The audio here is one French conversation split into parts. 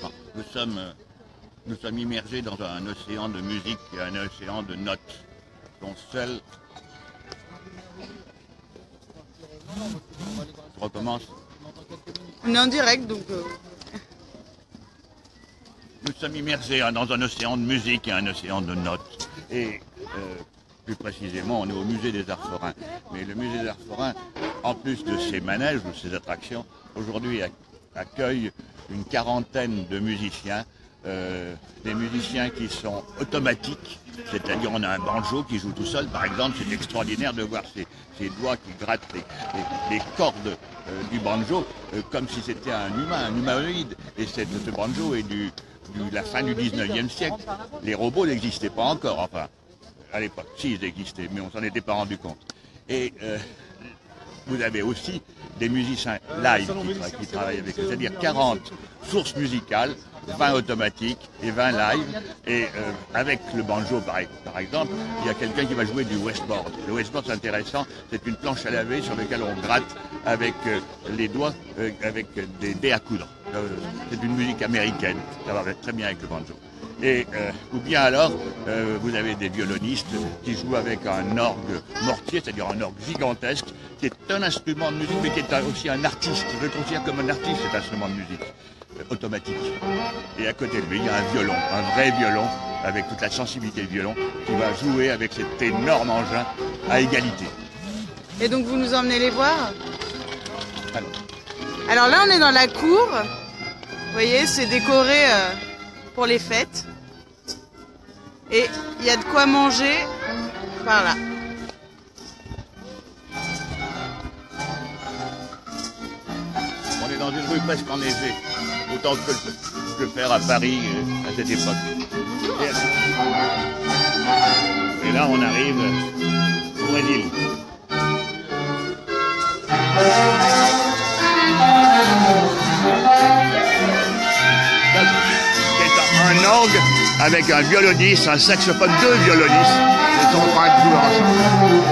Bon, nous sommes immergés dans un océan de musique et un océan de notes. Dont seul... Je recommence. On est en direct, donc... Nous sommes immergés dans un océan de musique et un océan de notes. Et plus précisément, on est au musée des Arts Forains. Mais le musée des Arts Forains, en plus de ses manèges ou ses attractions, aujourd'hui accueille une quarantaine de musiciens. Des musiciens qui sont automatiques, c'est-à-dire on a un banjo qui joue tout seul, par exemple. C'est extraordinaire de voir ces doigts qui grattent les cordes du banjo comme si c'était un humain, un humanoïde. Et ce banjo est de la fin du 19e siècle. Les robots n'existaient pas encore, enfin, à l'époque. Si, ils existaient, mais on s'en était pas rendu compte. Et vous avez aussi des musiciens live qui travaillent avec eux, c'est-à-dire 40 sources musicales, 20 automatiques et 20 live. Et avec le banjo, par exemple, il y a quelqu'un qui va jouer du westboard. Le westboard, c'est intéressant, c'est une planche à laver sur laquelle on gratte avec les doigts, avec des dés à coudre. C'est une musique américaine, ça va très bien avec le banjo. Et, ou bien alors, vous avez des violonistes qui jouent avec un orgue mortier, c'est-à-dire un orgue gigantesque, qui est un instrument de musique, mais qui est aussi un artiste. Je le considère comme un artiste, cet instrument de musique automatique. Et à côté de lui, il y a un violon, un vrai violon, avec toute la sensibilité du violon, qui va jouer avec cet énorme engin à égalité. Et donc vous nous emmenez les voir? Alors là, on est dans la cour. Vous voyez, c'est décoré pour les fêtes. Et il y a de quoi manger par là. On est dans une rue presque enneigée, autant que le faire à Paris à cette époque. Et là, on arrive au Brésil. Un orgue avec un violoniste, un saxophone, deux violonistes, ils sont en train de jouer ensemble.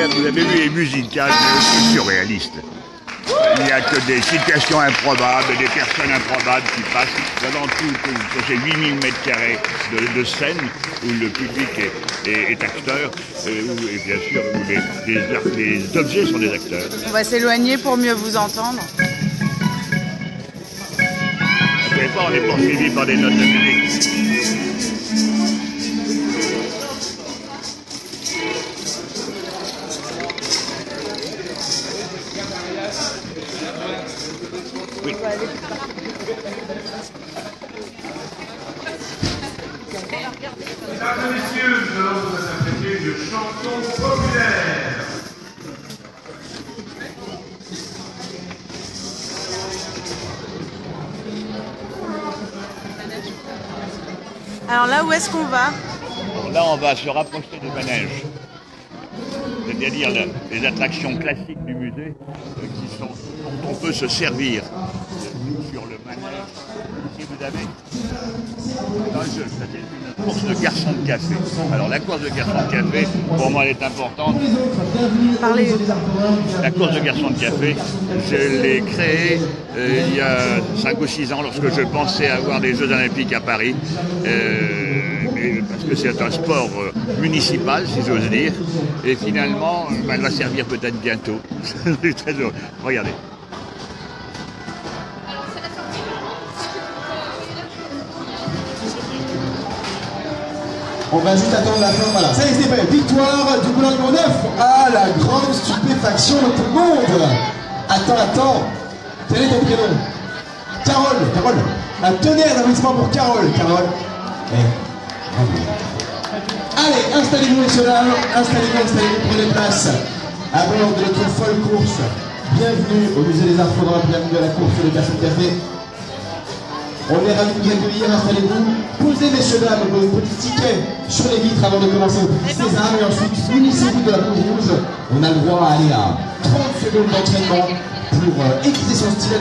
Vous avez vu, est musical, mais aussi surréaliste. Il n'y a que des situations improbables, des personnes improbables qui passent. Devant tout, c'est 8000 mètres carrés de scène où le public est acteur, et bien sûr où les objets sont des acteurs. On va s'éloigner pour mieux vous entendre. Vous ne savez pas, on est poursuivi par des notes de musique. Oui. Mesdames et messieurs, nous allons vous interpréter une chanson populaire. Alors là, où est-ce qu'on va? Alors là, on va se rapprocher des manèges. C'est-à-dire les attractions classiques du musée dont on peut se servir sur le manège. Ici, vous avez une course de garçons de café. Alors la course de garçons de café, pour moi, elle est importante. Parlez. La course de garçons de café, je l'ai créée il y a 5 ou 6 ans lorsque je pensais avoir les Jeux Olympiques à Paris. Parce que c'est un sport municipal, si j'ose dire. Et finalement, elle va servir peut-être bientôt. C'est très heureux. Regardez. On va juste attendre la fin, voilà. Ça y est, c'est fait. Victoire du couleur numéro 9. Ah, la grande stupéfaction de tout le monde. Attends. Quel est ton prénom? Carole. Un tonnerre d'applaudissements pour Carole. Allez, installez-vous, messieurs, dames. Installez-vous, prenez place. À bord de notre folle course. Bienvenue au musée des Arts Faudra, bienvenue à la course de Garçons de Café. On est ravis de vous accueillir, installez-vous. Posez, messieurs, dames, vos petits tickets sur les vitres avant de commencer au petit sésame. Et ensuite, munissez-vous de la peau rouge. On a le droit à aller à 30 secondes d'entraînement pour aiguiser son style à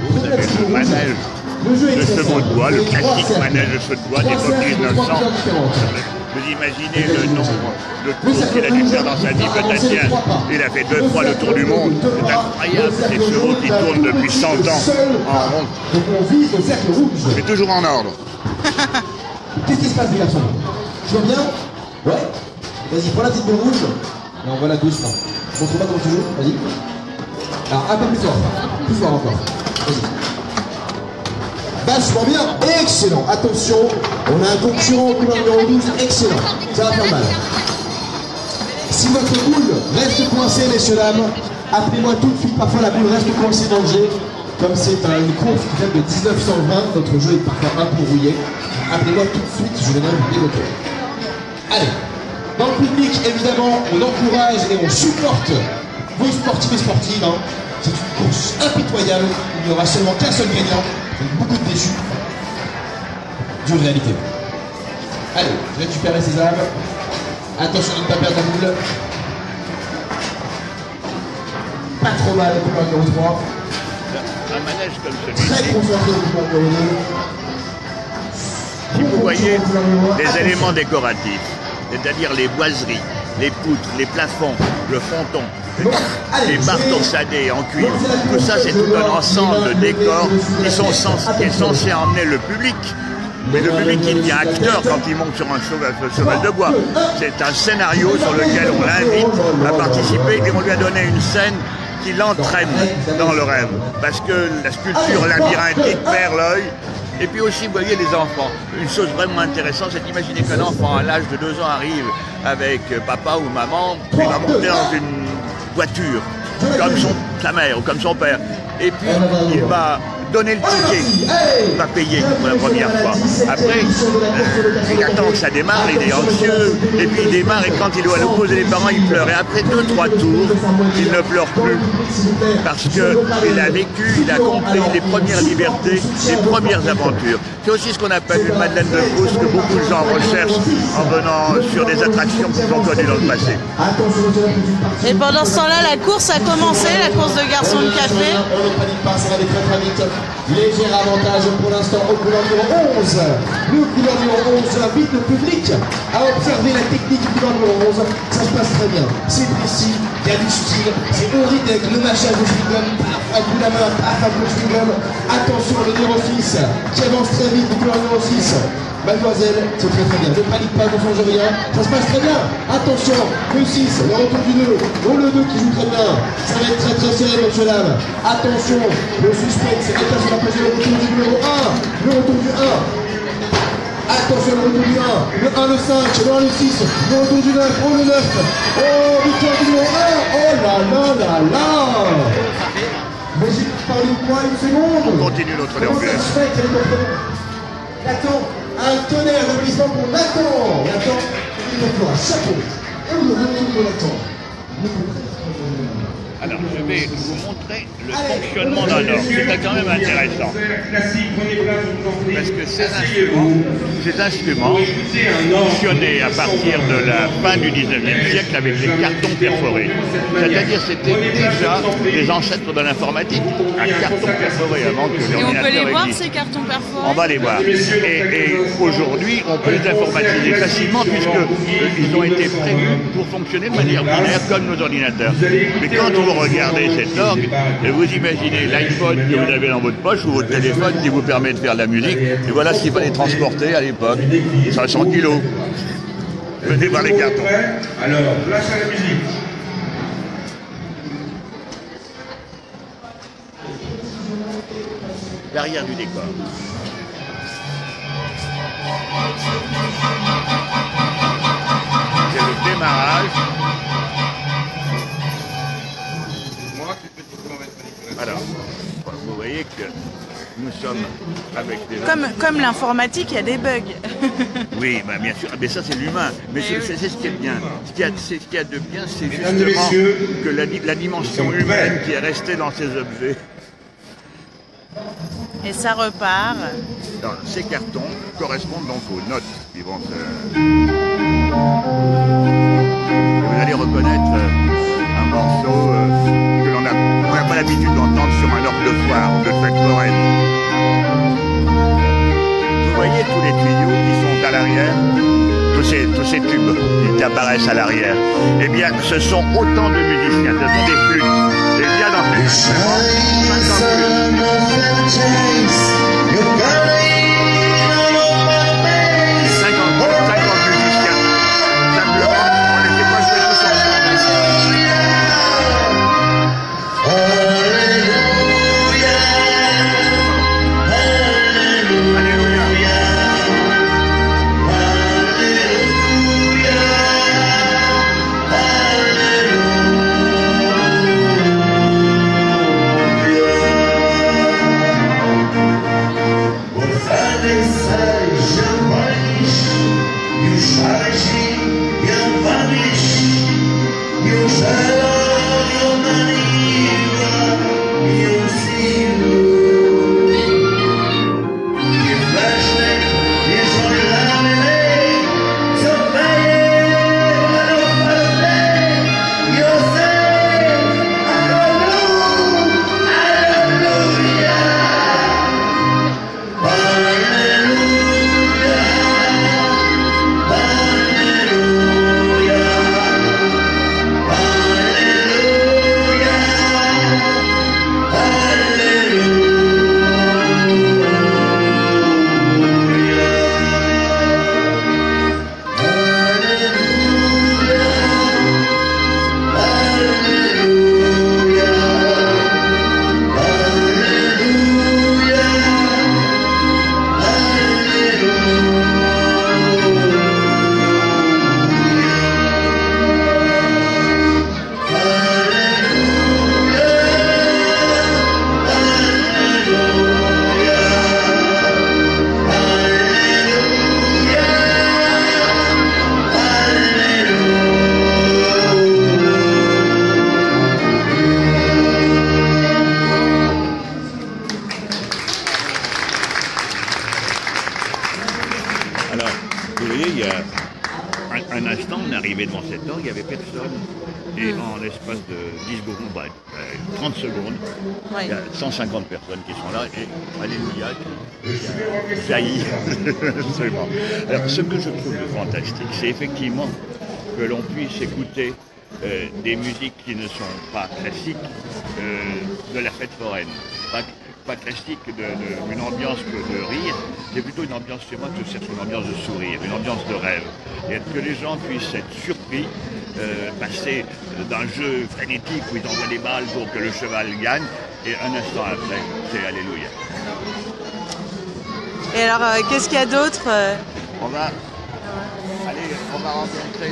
Vous avez le manège de chevaux de bois, le classique manège de chevaux de bois d'époque 1900. Vous imaginez le nombre de tours qu'il a dû faire dans sa vie, peut-être bien. Il a fait 2 fois le tour du monde. C'est incroyable, ces chevaux qui tournent depuis 100 ans en rond. Donc on vise au cercle rouge. Mais toujours en ordre. Qu'est-ce qui se passe, les garçons? Tu vas bien? Ouais. Vas-y, prends la petite boule rouge. Et on va la doucement. Montre-moi comment tu joues. Vas-y. Alors, un peu plus fort. Plus fort encore. Vas-y. Vachement bien. Excellent. Attention, on a un concurrent au couleur numéro 12. Excellent. Ça va faire mal. Si votre boule reste coincée, messieurs, dames, appelez-moi tout de suite. Parfois, la boule reste coincée dans le jet. Comme c'est une course qui date de 1920, notre jeu est parfois un peu rouillé. Appelez-moi tout de suite, je viendrai vous débloquer. Allez, dans le public, évidemment, on encourage et on supporte vos sportifs et sportives. Hein. C'est une course impitoyable, il n'y aura seulement qu'un seul gagnant, donc beaucoup de déçus. Dure réalité. Allez, récupérez ces âmes. Attention de ne pas perdre la boule. Pas trop mal, le couleur numéro 3. Un manège comme Très celui-ci, concentré au couleur numéro 2. si vous voyez des éléments décoratifs, c'est-à-dire les boiseries, les poutres, les plafonds, le fronton, les barres torsadées en cuivre, tout ça c'est tout un ensemble de décors qui est censé emmener le public. Mais le public il devient acteur quand il monte sur un cheval de bois. C'est un scénario sur lequel on l'invite à participer et on lui a donné une scène qui l'entraîne dans le rêve. Parce que la sculpture labyrinthique perd l'œil. Et puis aussi, vous voyez, les enfants. Une chose vraiment intéressante, c'est d'imaginer qu'un enfant à l'âge de 2 ans arrive avec papa ou maman, il va monter dans une voiture, comme sa mère ou comme son père. Et puis, il va donner le ticket, il va payer pour la première fois. Après, il attend que ça démarre, il est anxieux, et puis il démarre, et quand il doit nous poser les parents, il pleure. Et après 2-3 tours, il ne pleure plus, parce qu'il a vécu, il a compris les premières libertés, les premières aventures. C'est aussi ce qu'on appelle une Madeleine de Proust, que beaucoup de gens recherchent en venant sur des attractions qu'ils ont connues dans le passé. Et pendant ce temps-là, la course a commencé, la course de garçons de café. On ne panique pas, ça va aller très très vite. Léger avantage pour l'instant au couleur numéro 11. Le couleur numéro 11 invite le public à observer la technique du couleur numéro 11. Ça se passe très bien. C'est précis, il y a du style. C'est horrible avec le mâchage de chewing-gum. Paf, un coup de la main, paf, un coup de chewing-gum. Attention, le numéro 6 qui avance très vite, le couleur numéro 6. Mademoiselle, c'est très très bien. Ne panique pas, ne change rien. Ça se passe très bien. Attention, le 6, le retour du 2. Oh, le 2 qui joue très bien. Ça va être très très serré, monsieur dame. Attention, le suspense est là sur la page, le retour du numéro 1. Le retour du 1. Attention, le retour du 1. Le 1, le 5, le 1, le 6. Le retour du 9. Oh, le 9. Oh, victoire du numéro 1. Oh là là là là. Mais j'ai parlé de quoi une seconde. On continue notre déambulation. Nathan, un tonnerre d'applaudissements pour Nathan. Nathan, il nous fera chapeau. Et on le retour de Nathan. Alors, je vais vous montrer le fonctionnement d'un orgue. C'est quand même intéressant. Parce que ces instruments fonctionnaient à partir de la fin du 19e siècle avec des cartons perforés. C'est-à-dire c'était déjà des ancêtres de l'informatique. Un carton perforé avant que Et on peut les voir, existe. ces cartons perforés? On va les voir. Et aujourd'hui, on peut les informatiser facilement puisqu'ils ont été prévus pour fonctionner de manière binaire comme nos ordinateurs. Mais quand vous regardez cet orgue, vous imaginez l'iPhone que vous avez dans votre poche ou votre téléphone qui vous permet de faire de la musique. Et voilà ce qu'il fallait transporter à l'époque. 500 kilos. Venez voir les cartons. Alors, place à la musique. L'arrière du décor. C'est le démarrage. Alors, vous voyez que nous sommes avec des... Comme l'informatique, il y a des bugs. Oui, bah bien sûr. Mais ça, c'est l'humain. Mais c'est ce qui est bien. Ce qu'il y a de bien, c'est Mesdames et justement messieurs, que la dimension humaine qui est restée dans ces objets. Et ça repart. Dans ces cartons correspondent donc aux notes qui vont se... Et vous allez reconnaître un morceau que l'on n'a pas l'habitude d'entendre sur un orgue de foire ou de fête foraine. Vous voyez tous les tuyaux qui sont à l'arrière, tous ces tubes qui apparaissent à l'arrière. Eh bien, ce sont autant de musiciens, ce sont des flûtes. Et il y a dans ces instruments 50 flûtes. 50 musiciens. Simplement, on ne les fait pas jouer tous ensemble. Alléluia. Alors, vous voyez, il y a un instant, on est arrivé devant cet orgue, il n'y avait personne. Et en l'espace de 10 secondes, 30 secondes, Oui. il y a 150 personnes qui sont là et Alléluia qui jaillit. Absolument. Alors, ce que je trouve fantastique, c'est effectivement que l'on puisse écouter des musiques qui ne sont pas classiques de la fête foraine. Pas classique d'une ambiance de rire, c'est plutôt une ambiance chez moi que je cherche, une ambiance de sourire, une ambiance de rêve. Et que les gens puissent être surpris, passer d'un jeu frénétique où ils envoient des balles pour que le cheval gagne, et un instant après, c'est Alléluia. Et alors, qu'est-ce qu'il y a d'autre On va rencontrer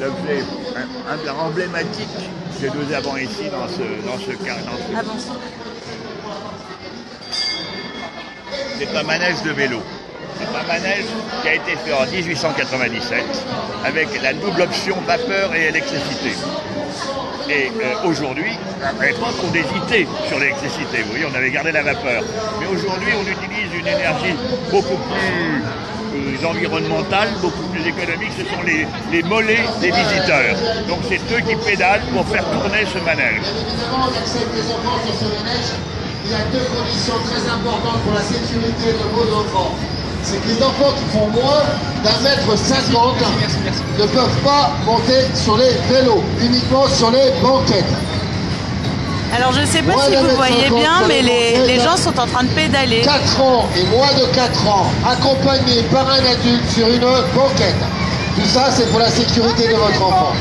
l'objet emblématique que nous avons ici dans ce cas. Avance. C'est un manège de vélo. C'est un manège qui a été fait en 1897 avec la double option vapeur et électricité. Et aujourd'hui, à l'époque, on hésitait sur l'électricité. Vous voyez, on avait gardé la vapeur. Mais aujourd'hui, on utilise une énergie beaucoup plus environnementale, beaucoup plus économique. Ce sont les mollets des visiteurs. Donc c'est eux qui pédalent pour faire tourner ce manège. Évidemment, on accepte les enfants sur ce manège. Il y a deux conditions très importantes pour la sécurité de vos enfants. C'est que les enfants qui font moins d'1,50 m ne peuvent pas monter sur les vélos, uniquement sur les banquettes. Alors je sais pas si vous voyez bien, mais les gens sont en train de pédaler. 4 ans et moins de 4 ans, accompagnés par un adulte sur une banquette. Tout ça, c'est pour la sécurité de votre enfant.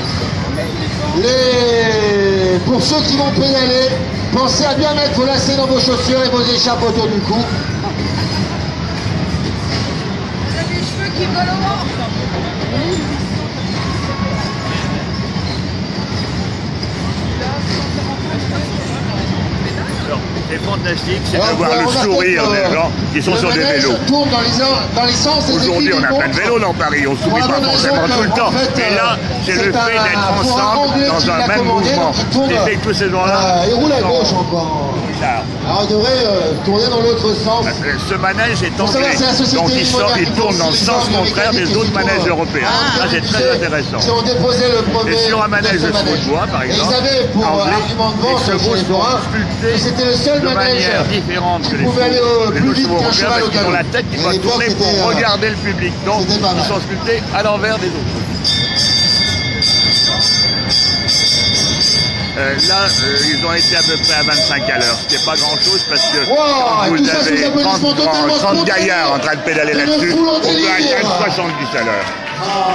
Pour ceux qui vont pédaler, pensez à bien mettre vos lacets dans vos chaussures et vos écharpes autour du cou. Qui volent au ventre. C'est fantastique, c'est de voir le sourire des gens qui sont sur des vélos. Tourne dans les sens. Aujourd'hui, on a plein de vélos dans Paris, on ne s'oublie pas forcément tout le temps. Mais là, c'est le fait d'être ensemble dans un même mouvement. Et fait que tous ces gens-là. Il roule à gauche encore. Alors il devrait tourner dans l'autre sens. Ce manège est anglais, donc il tourne dans le sens contraire des autres manèges européens. Ça, c'est très intéressant. Qui ont déposé le brevet. Et sur un manège de bois, par exemple, ils avaient pour argument de vente chez les forains que c'était le seul de manège manière différente que les pouvait aller plus vite qu'un européens cheval au parce qu'ils ont la tête qui doit tourner pour regarder le public. Donc, ils sont sculptés à l'envers des autres. Là, ils ont été à peu près à 25 à l'heure, ce qui n'est pas grand-chose parce que quand vous avez 30 gaillards en train de pédaler là-dessus, on peut atteindre 70 à l'heure.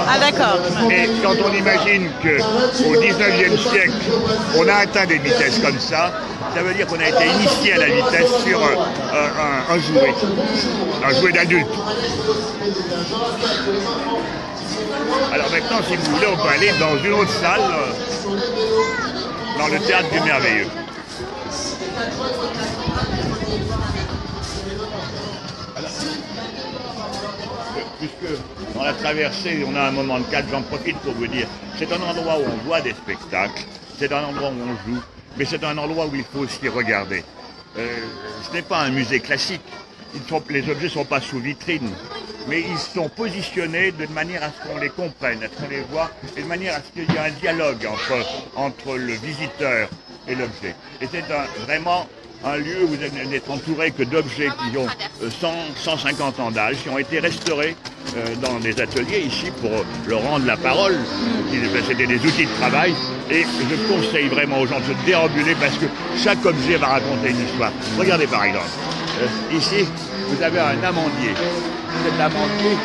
Ah d'accord. Et quand on imagine qu'au 19e siècle, on a atteint des vitesses comme ça veut dire qu'on a été initié à la vitesse sur un jouet d'adulte. Alors maintenant, si vous voulez, on peut aller dans une autre salle, dans le théâtre du merveilleux. Puisque dans la traversée, on a un moment de calme, j'en profite pour vous dire, c'est un endroit où on voit des spectacles, c'est un endroit où on joue, mais c'est un endroit où il faut aussi regarder. Ce n'est pas un musée classique, les objets ne sont pas sous vitrine, mais ils sont positionnés de manière à ce qu'on les comprenne, à ce qu'on les voit, et de manière à ce qu'il y ait un dialogue entre le visiteur et l'objet. Et c'est vraiment un lieu où vous n'êtes entouré que d'objets qui ont 150 ans d'âge, qui ont été restaurés dans des ateliers ici pour leur rendre la parole. C'était des outils de travail et je conseille vraiment aux gens de se déambuler parce que chaque objet va raconter une histoire. Regardez par exemple, ici vous avez un amandier. Cet amandier,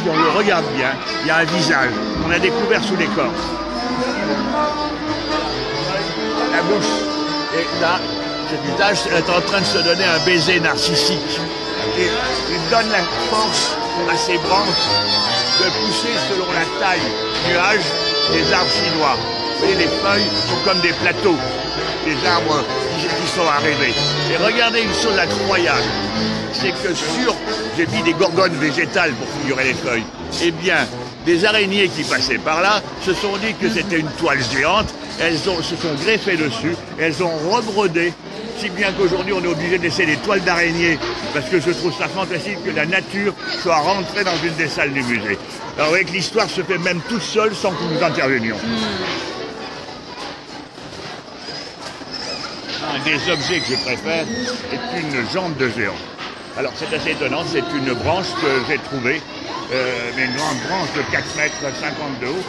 si on le regarde bien, il y a un visage. On a découvert sous l'écorce. La bouche. Et là, ce visage est en train de se donner un baiser narcissique. Et il donne la force à ses branches de pousser selon la taille du nuage des arbres chinois. Vous voyez, les feuilles sont comme des plateaux, des arbres qui sont arrivés. Et regardez une chose incroyable, c'est que j'ai mis des gorgones végétales pour figurer les feuilles. Eh bien, des araignées qui passaient par là se sont dit que c'était une toile géante, elles se sont greffées dessus, elles ont rebrodé, si bien qu'aujourd'hui on est obligé de laisser des toiles d'araignées, parce que je trouve ça fantastique que la nature soit rentrée dans une des salles du musée. Alors vous voyez que l'histoire se fait même toute seule sans que nous intervenions. Un des objets que je préfère est une jambe de géant. Alors c'est assez étonnant, c'est une branche que j'ai trouvée, une grande branche de 4 mètres 50 de haut,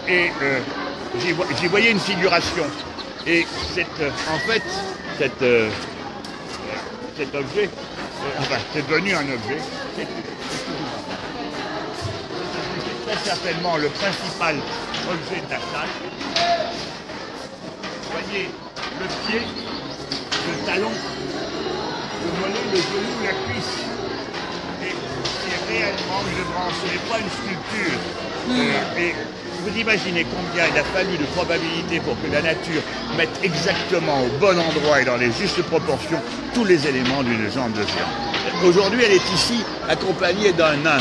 et j'y voyais une figuration. Et en fait, cet objet, c'est devenu un objet. C'est très certainement le principal objet de la salle. Vous voyez le pied, le talon, le mollet, le genou, la cuisse. Et c'est réellement une branche, ce n'est pas une sculpture. Et vous imaginez combien il a fallu de probabilité pour que la nature mette exactement au bon endroit et dans les justes proportions tous les éléments d'une jambe de géant. Aujourd'hui, elle est ici accompagnée d'un nain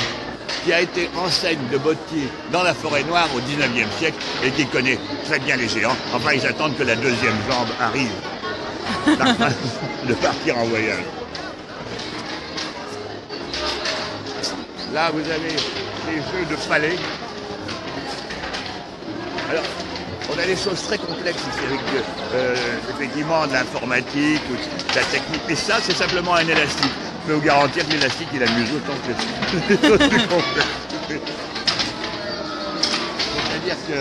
qui a été enseigne de bottier dans la forêt noire au 19e siècle et qui connaît très bien les géants. Enfin, ils attendent que la deuxième jambe arrive afin de partir en voyage. Là, vous avez les jeux de palais. Alors, on a des choses très complexes ici avec effectivement de l'informatique, de la technique. Mais ça, c'est simplement un élastique. Je peux vous garantir que l'élastique, il amuse autant que les choses plus complexes. C'est-à-dire que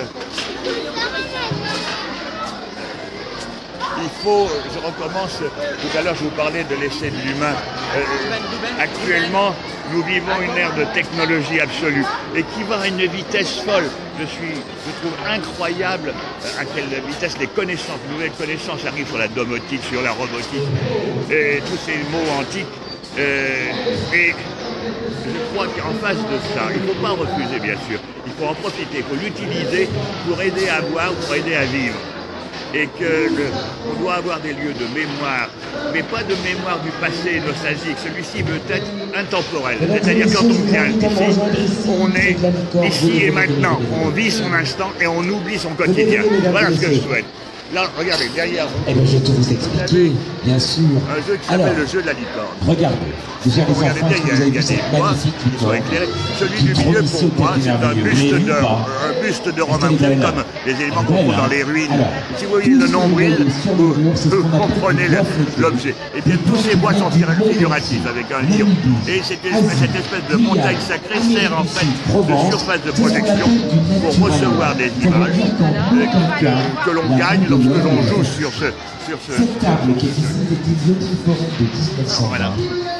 il faut, je recommence, tout à l'heure je vous parlais de l'essai de l'humain. Actuellement, nous vivons une ère de technologie absolue et qui va à une vitesse folle. Je trouve incroyable à quelle vitesse les connaissances, les nouvelles connaissances arrivent sur la domotique, sur la robotique, et tous ces mots antiques. Et je crois qu'en face de ça, il ne faut pas refuser bien sûr, il faut en profiter, il faut l'utiliser pour aider à voir, pour aider à vivre. Et qu'on doit avoir des lieux de mémoire, mais pas de mémoire du passé nostalgique. Celui-ci veut être intemporel. C'est-à-dire quand on vient ici, on est ici et maintenant. On vit son instant et on oublie son quotidien. Voilà ce que je souhaite. Là, regardez, derrière vous. Eh bien, je vais tout vous expliquer, bien sûr. Un jeu qui s'appelle le jeu de la licorne. Regardez, déjà les Regardez enfants, bien, est-ce que vous avez vu cette magnifique qui sont licorne éclairés. Celui qui du milieu, trône pour moi, c'est un buste de Romain Est-ce qu'elle est belle? comme les éléments qu'on trouve dans les ruines. Alors, Si vous voyez le nombril, vous comprenez l'objet. Et bien, tous ces bois sont figuratifs avec un lion. Et cette espèce de montagne sacrée sert en fait de surface de projection pour recevoir des images que l'on gagne lorsque l'on joue sur ce... Cette table qui est ici est une vieux forêt de 1920, Voilà.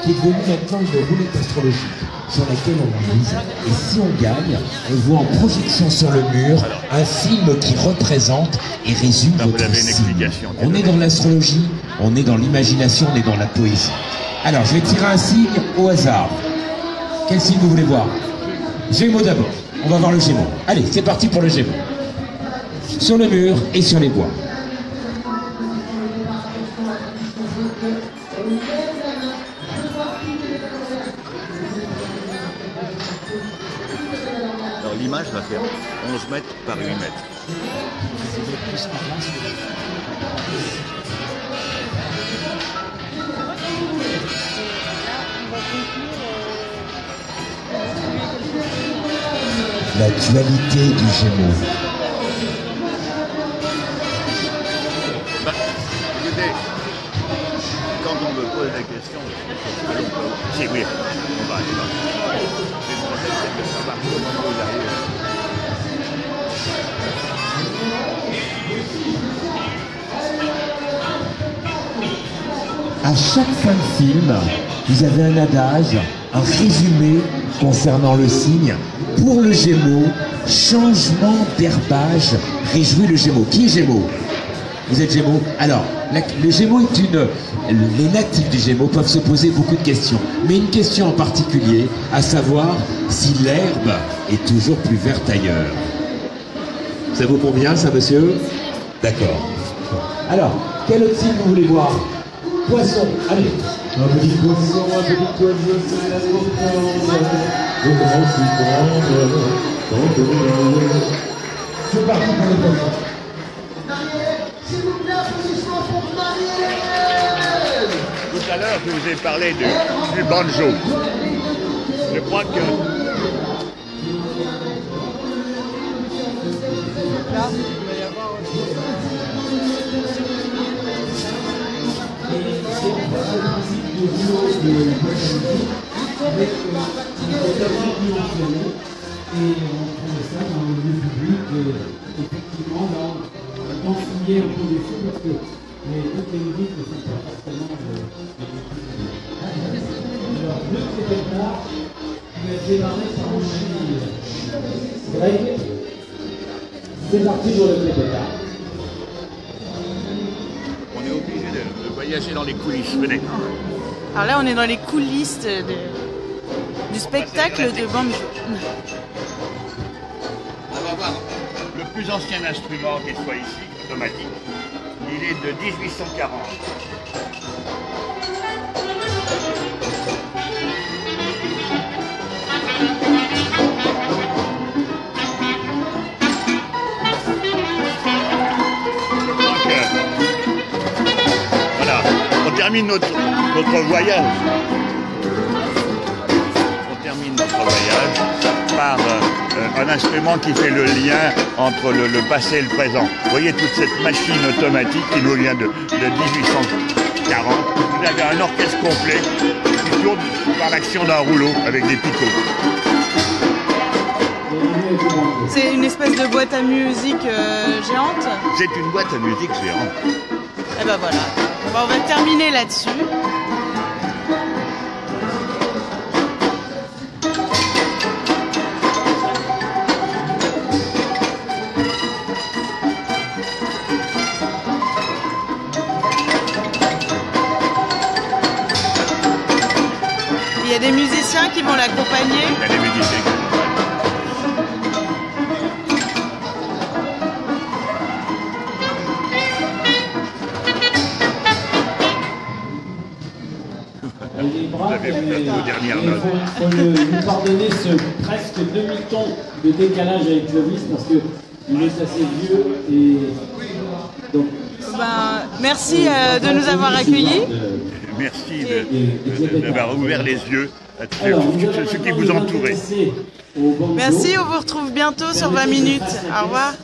qui est devenue maintenant une roulette astrologique sur laquelle on mise. Et si on gagne, on voit en projection sur le mur un film qui représente et résume Là, vous votre avez une signe. explication. On est dans l'astrologie, on est dans l'imagination, on est dans la poésie. Alors, je vais tirer un signe au hasard. Quel signe vous voulez voir? Gémeaux d'abord. On va voir le Gémeaux. Allez, c'est parti pour le Gémeaux. Sur le mur et sur les bois. Alors l'image va faire 11 mètres par 8 mètres. La dualité du Gémeaux. Bah, écoutez, quand on me pose la question, si oui, on va aller là. Mais le problème, c'est de savoir comment vous arrivez. À chaque fin de film, vous avez un adage, un résumé concernant le signe. Pour le Gémeaux, changement d'herbage réjouit le Gémeaux. Qui est Gémeaux? Vous êtes Gémeaux? Alors, le Gémeaux est une... Les natifs du Gémeaux peuvent se poser beaucoup de questions. Mais une question en particulier, à savoir si l'herbe est toujours plus verte ailleurs. Ça vaut combien, ça, monsieur? D'accord. Alors, quel autre signe vous voulez voir? Poisson, allez. Un petit poisson, un petit oiseau, c'est la c'est parti pour les poissons. Tout à l'heure, je vous ai parlé du banjo. Je crois que... Là, il va y avoir... Et on trouvait ça dans le lieu public, effectivement, là, on a fouillé un peu dessus parce que toutes les musiques ne sont pas forcément alors, deux spectacles qui va démarrer par un chenille. Greg, c'est parti pour le spectacle. On est obligé de voyager dans les coulisses, venez. Alors là, on est dans les coulisses du spectacle de banjo. On va voir le plus ancien instrument qui soit ici, automatique. Il est de 1840. termine notre voyage. On termine notre voyage par un instrument qui fait le lien entre le passé et le présent. Vous voyez toute cette machine automatique qui nous vient de 1840. Vous avez un orchestre complet qui tourne par l'action d'un rouleau avec des picots. C'est une espèce de boîte à musique géante. C'est une boîte à musique géante. Et ben voilà. Bon, on va terminer là-dessus. Il y a des musiciens qui vont l'accompagner. Il y a des musiciens qui Vous avez fait vos dernières notes. Il faut nous pardonner ce presque demi-ton de décalage avec Clovis parce qu'il est assez vieux et donc. Ben, merci de nous avoir accueillis. Merci d'avoir ouvert les yeux à tous ceux qui vous entouraient. Merci, on vous retrouve bientôt sur 20 minutes. Au revoir.